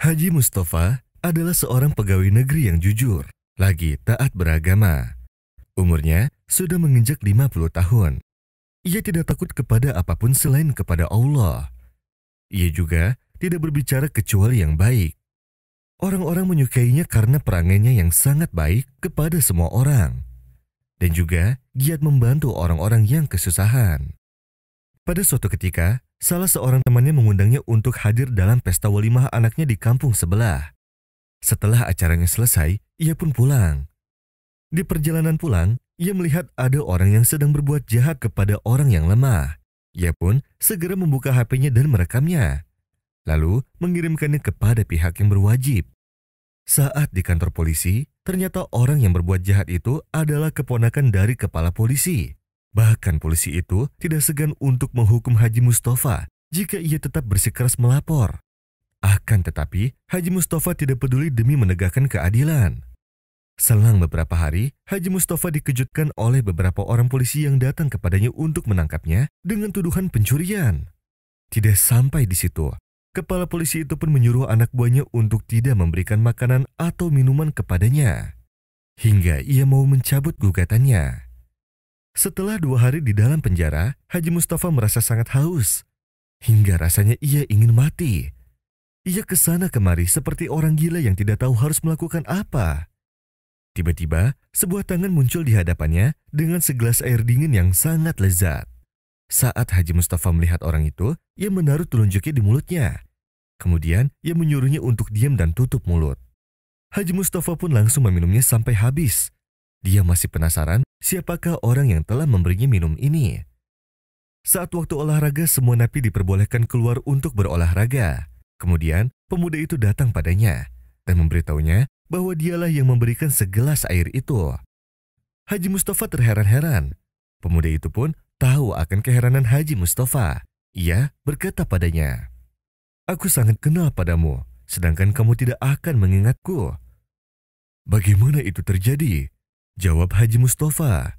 Haji Mustafa adalah seorang pegawai negeri yang jujur, lagi taat beragama. Umurnya sudah menginjak 50 tahun. Ia tidak takut kepada apapun selain kepada Allah. Ia juga tidak berbicara kecuali yang baik. Orang-orang menyukainya karena perangainya yang sangat baik kepada semua orang. Dan juga giat membantu orang-orang yang kesusahan. Pada suatu ketika, salah seorang temannya mengundangnya untuk hadir dalam pesta walimah anaknya di kampung sebelah. Setelah acaranya selesai, ia pun pulang. Di perjalanan pulang, ia melihat ada orang yang sedang berbuat jahat kepada orang yang lemah. Ia pun segera membuka HP-nya dan merekamnya. Lalu mengirimkannya kepada pihak yang berwajib. Saat di kantor polisi, ternyata orang yang berbuat jahat itu adalah keponakan dari kepala polisi. Bahkan polisi itu tidak segan untuk menghukum Haji Mustafa jika ia tetap bersikeras melapor. Akan tetapi, Haji Mustafa tidak peduli demi menegakkan keadilan. Selang beberapa hari, Haji Mustafa dikejutkan oleh beberapa orang polisi yang datang kepadanya untuk menangkapnya dengan tuduhan pencurian. Tidak sampai di situ, kepala polisi itu pun menyuruh anak buahnya untuk tidak memberikan makanan atau minuman kepadanya. Hingga ia mau mencabut gugatannya. Setelah 2 hari di dalam penjara, Haji Mustafa merasa sangat haus. Hingga rasanya ia ingin mati. Ia kesana kemari seperti orang gila yang tidak tahu harus melakukan apa. Tiba-tiba, sebuah tangan muncul di hadapannya dengan segelas air dingin yang sangat lezat. Saat Haji Mustafa melihat orang itu, ia menaruh telunjuknya di mulutnya. Kemudian, ia menyuruhnya untuk diam dan tutup mulut. Haji Mustafa pun langsung meminumnya sampai habis. Dia masih penasaran siapakah orang yang telah memberinya minum ini. Saat waktu olahraga, semua napi diperbolehkan keluar untuk berolahraga. Kemudian, pemuda itu datang padanya dan memberitahunya bahwa dialah yang memberikan segelas air itu. Haji Mustafa terheran-heran. Pemuda itu pun tahu akan keheranan Haji Mustafa. Ia berkata padanya, "Aku sangat kenal padamu, sedangkan kamu tidak akan mengingatku." "Bagaimana itu terjadi?" jawab Haji Mustafa.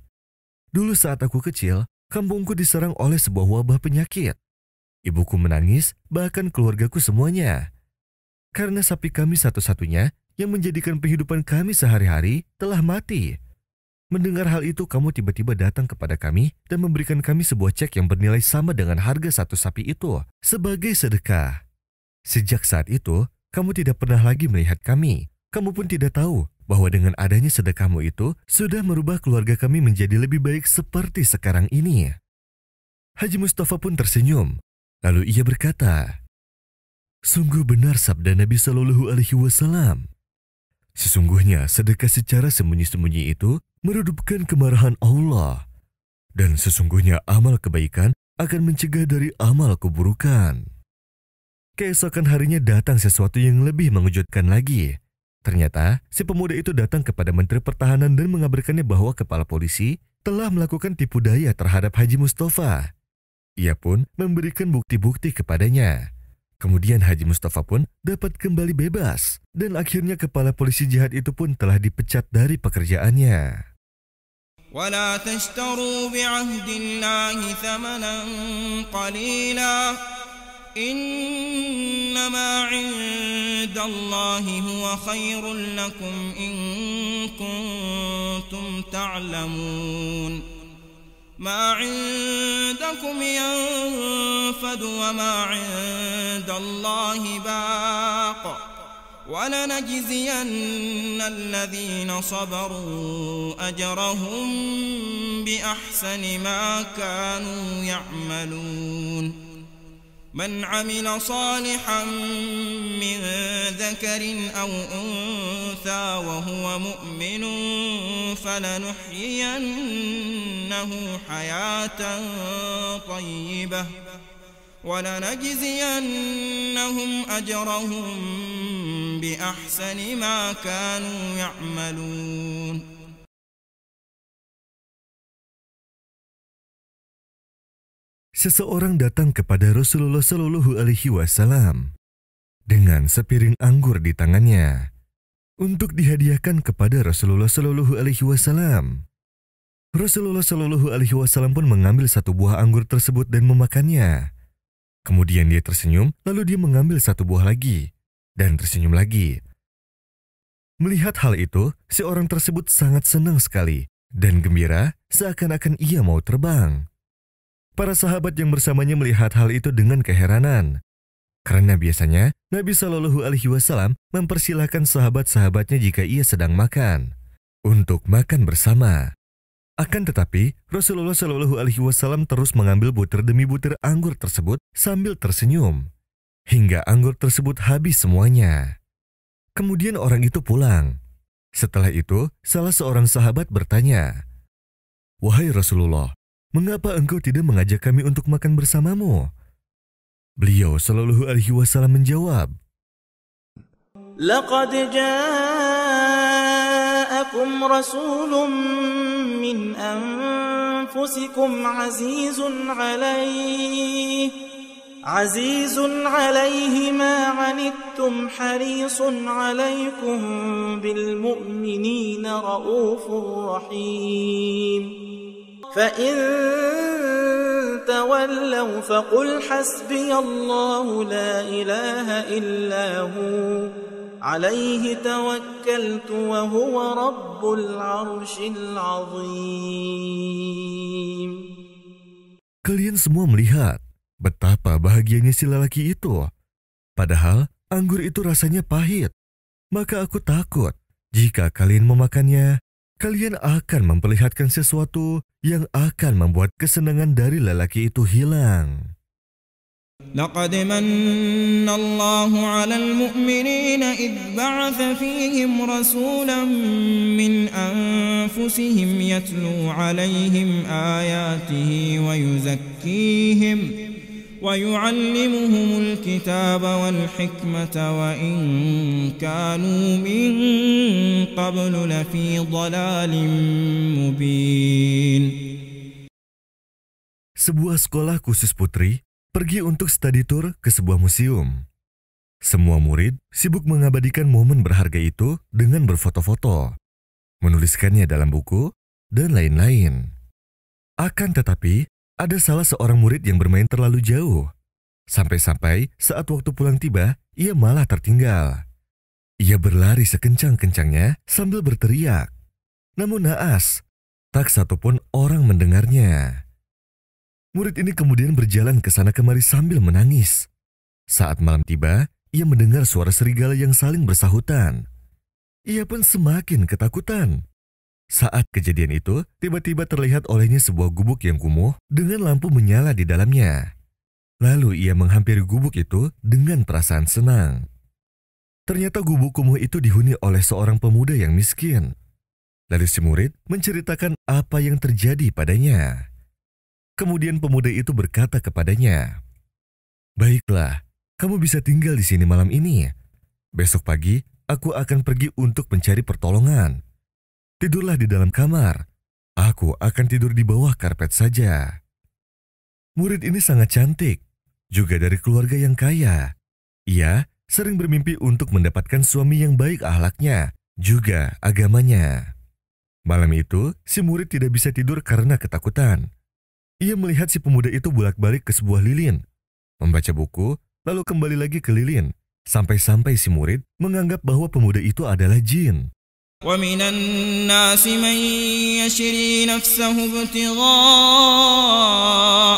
"Dulu saat aku kecil, kampungku diserang oleh sebuah wabah penyakit. Ibuku menangis, bahkan keluargaku semuanya. Karena sapi kami satu-satunya yang menjadikan kehidupan kami sehari-hari telah mati. Mendengar hal itu, kamu tiba-tiba datang kepada kami dan memberikan kami sebuah cek yang bernilai sama dengan harga satu sapi itu sebagai sedekah. Sejak saat itu, kamu tidak pernah lagi melihat kami. Kamu pun tidak tahu bahwa dengan adanya sedekahmu itu sudah merubah keluarga kami menjadi lebih baik seperti sekarang ini." Haji Mustafa pun tersenyum. Lalu ia berkata, "Sungguh benar sabda Nabi Shallallahu Alaihi Wasallam. Sesungguhnya sedekah secara sembunyi-sembunyi itu meredupkan kemarahan Allah. Dan sesungguhnya amal kebaikan akan mencegah dari amal keburukan." Keesokan harinya datang sesuatu yang lebih mengejutkan lagi. Ternyata, si pemuda itu datang kepada Menteri Pertahanan dan mengabarkannya bahwa kepala polisi telah melakukan tipu daya terhadap Haji Mustafa. Ia pun memberikan bukti-bukti kepadanya. Kemudian Haji Mustafa pun dapat kembali bebas. Dan akhirnya kepala polisi jahat itu pun telah dipecat dari pekerjaannya. وَلَا تَشْتَرُوا بِعَهْدِ اللَّهِ ثَمَنًا قَلِيلًا إِنَّمَا عِندَ اللَّهِ هُوَ خَيْرٌ لَكُمْ إِن كُنتُمْ تَعْلَمُونَ مَا عِندَكُمْ يَنفَدُ وَمَا عِندَ اللَّهِ بَاقٍ وَلَنَجْزِيَنَّ الَّذِينَ صَبَرُوا أَجْرَهُمْ بِأَحْسَنِ مَا كَانُوا يَعْمَلُونَ مَنْ عَمِلَ صَالِحًا مِّن ذَكَرٍ أَوْ أُنثَىٰ وَهُوَ مُؤْمِنٌ فَلَنُحْيِيَنَّهُ حَيَاةً طَيِّبَةً وَلَنَجْزِيَنَّهُمْ أَجْرَهُمْ بِأَحْسَنِ مَا كَانُوا يَعْمَلُونَ. Seseorang datang kepada Rasulullah Shallallahu Alaihi Wasallam dengan sepiring anggur di tangannya untuk dihadiahkan kepada Rasulullah Shallallahu Alaihi Wasallam. Rasulullah Shallallahu Alaihi Wasallam pun mengambil satu buah anggur tersebut dan memakannya. Kemudian dia tersenyum, lalu dia mengambil satu buah lagi dan tersenyum lagi. Melihat hal itu, si orang tersebut sangat senang sekali dan gembira seakan-akan ia mau terbang. Para sahabat yang bersamanya melihat hal itu dengan keheranan. Karena biasanya Nabi Shallallahu Alaihi Wasallam mempersilahkan sahabat-sahabatnya jika ia sedang makan untuk makan bersama. Akan tetapi Rasulullah Shallallahu Alaihi Wasallam terus mengambil butir demi butir anggur tersebut sambil tersenyum hingga anggur tersebut habis semuanya. Kemudian orang itu pulang. Setelah itu salah seorang sahabat bertanya, "Wahai Rasulullah, mengapa engkau tidak mengajak kami untuk makan bersamamu?" Beliau Shallallahu Alaihi Wasallam menjawab, "Laqad ja'akum rasulun min anfusikum azizun alaihi ma 'anittum harisun 'alaikum bil mu'minina raufur rahim. Fa in تولوا فقل حسبي الله لا إله إلا هو عليه توكلت وهو رب العرش العظيم." Kalian semua melihat betapa bahagianya si lelaki itu. Padahal anggur itu rasanya pahit. Maka aku takut jika kalian memakannya, kalian akan memperlihatkan sesuatu yang akan membuat kesenangan dari lelaki itu hilang. لقد من الله على المؤمنين إذ بعث فيهم رسولا من أنفسهم يتلو عليهم آياته ويعلمهم الكتاب والحكمة وإن كانوا من قبل لفي ضلال مبين. Sebuah sekolah khusus putri pergi untuk study tour ke sebuah museum. Semua murid sibuk mengabadikan momen berharga itu dengan berfoto-foto, menuliskannya dalam buku, dan lain-lain. Akan tetapi, ada salah seorang murid yang bermain terlalu jauh. Sampai-sampai saat waktu pulang tiba, ia malah tertinggal. Ia berlari sekencang-kencangnya sambil berteriak. Namun naas, tak satupun orang mendengarnya. Murid ini kemudian berjalan ke sana kemari sambil menangis. Saat malam tiba, ia mendengar suara serigala yang saling bersahutan. Ia pun semakin ketakutan. Saat kejadian itu, tiba-tiba terlihat olehnya sebuah gubuk yang kumuh dengan lampu menyala di dalamnya. Lalu ia menghampiri gubuk itu dengan perasaan senang. Ternyata gubuk kumuh itu dihuni oleh seorang pemuda yang miskin. Lalu si murid menceritakan apa yang terjadi padanya. Kemudian pemuda itu berkata kepadanya, "Baiklah, kamu bisa tinggal di sini malam ini. Besok pagi, aku akan pergi untuk mencari pertolongan. Tidurlah di dalam kamar. Aku akan tidur di bawah karpet saja." Murid ini sangat cantik, juga dari keluarga yang kaya. Ia sering bermimpi untuk mendapatkan suami yang baik akhlaknya, juga agamanya. Malam itu, si murid tidak bisa tidur karena ketakutan. Ia melihat si pemuda itu bolak-balik ke sebuah lilin, membaca buku, lalu kembali lagi ke lilin, sampai-sampai si murid menganggap bahwa pemuda itu adalah jin. وَمِنَ النَّاسِ مَن يَشْرِي نَفْسَهُ ابْتِغَاءَ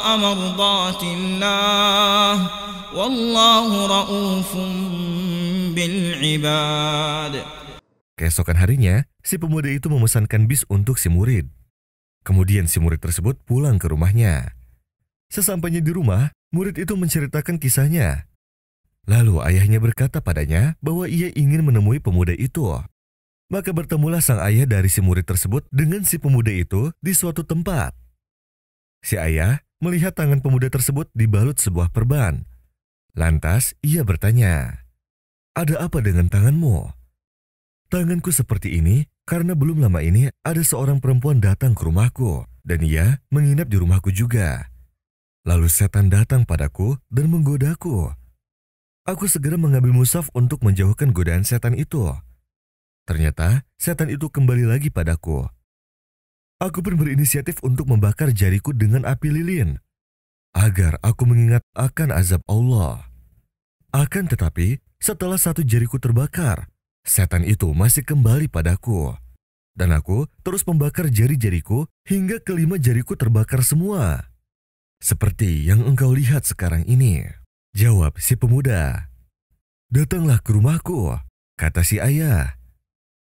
مَرْضَاتِ اللَّهِ وَاللَّهُ رَءُوفٌ بِالْعِبَادِ. Keesokan harinya, si pemuda itu memesankan bis untuk si murid. Kemudian si murid tersebut pulang ke rumahnya. Sesampainya di rumah, murid itu menceritakan kisahnya. Lalu ayahnya berkata padanya bahwa ia ingin menemui pemuda itu. Maka bertemulah sang ayah dari si murid tersebut dengan si pemuda itu di suatu tempat. Si ayah melihat tangan pemuda tersebut dibalut sebuah perban. Lantas ia bertanya, "Ada apa dengan tanganmu?" "Tanganku seperti ini karena belum lama ini ada seorang perempuan datang ke rumahku dan ia menginap di rumahku juga. Lalu setan datang padaku dan menggodaku. Aku segera mengambil mushaf untuk menjauhkan godaan setan itu. Ternyata setan itu kembali lagi padaku. Aku pun berinisiatif untuk membakar jariku dengan api lilin agar aku mengingat akan azab Allah. Akan tetapi, setelah satu jariku terbakar, setan itu masih kembali padaku. Dan aku terus membakar jari-jariku hingga kelima jariku terbakar semua. Seperti yang engkau lihat sekarang ini, jawab si pemuda. Datanglah ke rumahku, kata si ayah.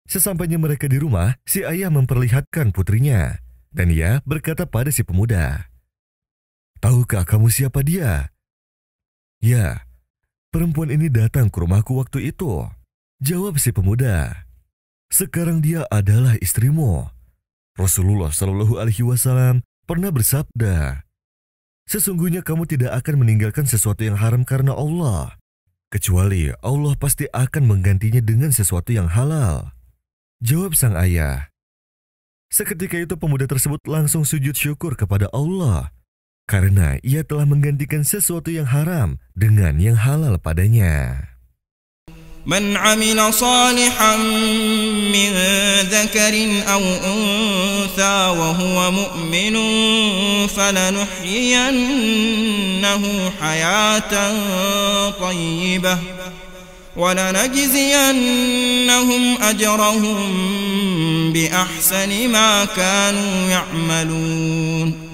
Sesampainya mereka di rumah, si ayah memperlihatkan putrinya. Dan ia berkata pada si pemuda, tahukah kamu siapa dia? Ya, perempuan ini datang ke rumahku waktu itu, jawab si pemuda. Sekarang dia adalah istrimu. Rasulullah Shallallahu Alaihi Wasallam pernah bersabda, sesungguhnya kamu tidak akan meninggalkan sesuatu yang haram karena Allah, kecuali Allah pasti akan menggantinya dengan sesuatu yang halal. Jawab sang ayah. Seketika itu pemuda tersebut langsung sujud syukur kepada Allah, karena ia telah menggantikan sesuatu yang haram dengan yang halal padanya. من عمل صالحا من ذكر أو أنثى وهو مؤمن فلنحيينه حياة طيبة ولنجزينهم أجرهم بأحسن ما كانوا يعملون